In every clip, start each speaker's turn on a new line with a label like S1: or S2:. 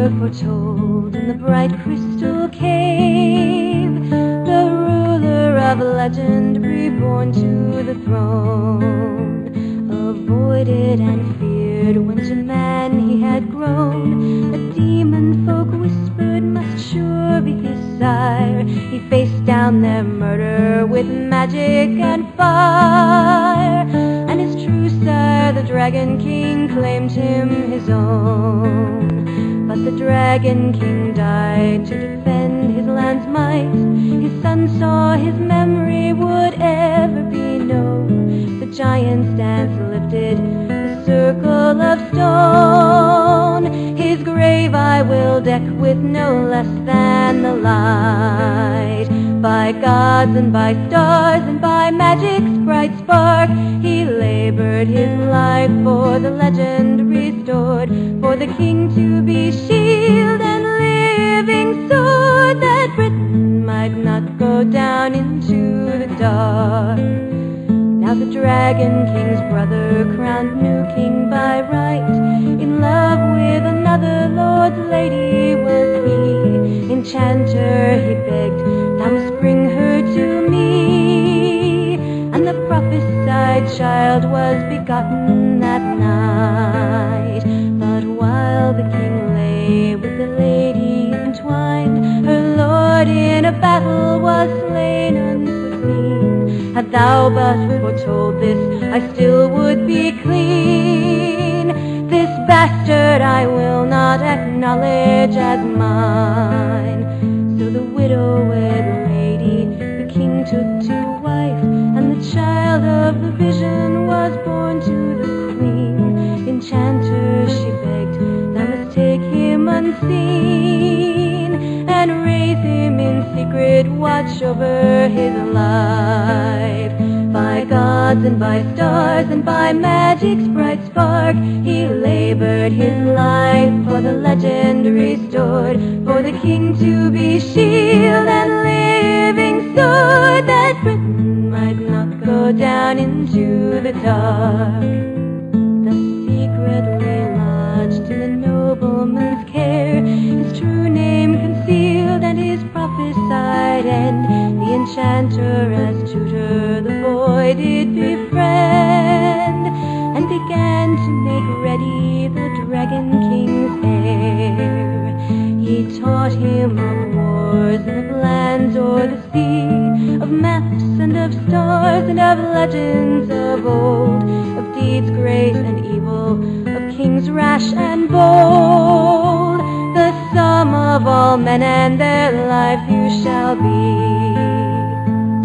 S1: father foretold in the bright crystal cave, the ruler of legend reborn to the throne, avoided and feared when to man he had grown. A demon folk whispered must sure be his sire. He faced down their murder with magic and fire, and his true sire, the Dragon King, claimed him his own. But the Dragon King died to defend his land's might. His son saw his memory would ever be known. The giant's dance lifted the circle of stone. His grave I will deck with no less than the light. By gods and by stars and by magic's bright spark, he labored his life for the legend restored, for the king to be shield and living sword, that Britain might not go down into the dark. Now the Dragon King's brother, crowned new king by right, in love with another lord's lady was he. Enchanter, he begged, thou must bring her to me. And the prophesied child was begotten that night. But while the king lay with the lady entwined, her lord in a battle was slain unforeseen. Had thou but foretold this, I still would be clean. This bastard I will not acknowledge as mine. So the widowed lady the king took to wife, and the child of the vision was born to the queen. Enchanter, she begged, thou must take him unseen, and raise him in secret, watch over his life. By gods and by stars and by magic's bright spark, he labored his life for the legend restored, for the king to be shield and living sword, that Britain might not go down into the dark. The secretly lodged in the nobleman's care, his true name concealed and his prophesied end, the enchanter as tutor the boy did befriend, and began to make ready the Dragon King's heir. He taught him of wars and of lands o'er the sea, of maps and of stars and of legends of old, of deeds great and evil, of kings rash and bold. The sum of all men and their life you shall be.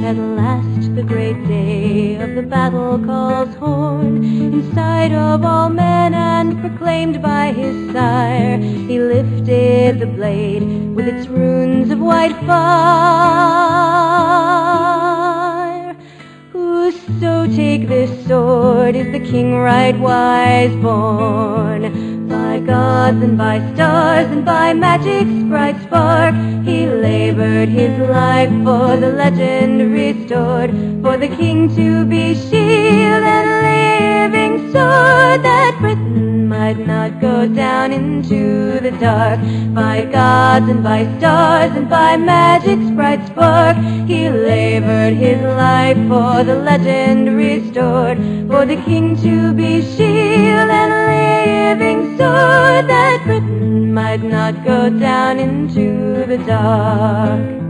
S1: At last the great day of the battle calls horn, in sight of all men and proclaimed by his sire. He lifted the blade with its runes of white fire. Whoso take this sword is the king right wise born. By gods and by stars and by magic's bright spark, he labored his life for the legend restored, for the king to be shield and living sword, that Britain might not go down into the dark. By gods and by stars and by magic's bright spark, he labored his life for the legend restored, for the king to be shield and living sword, that Britain might not go down into the dark.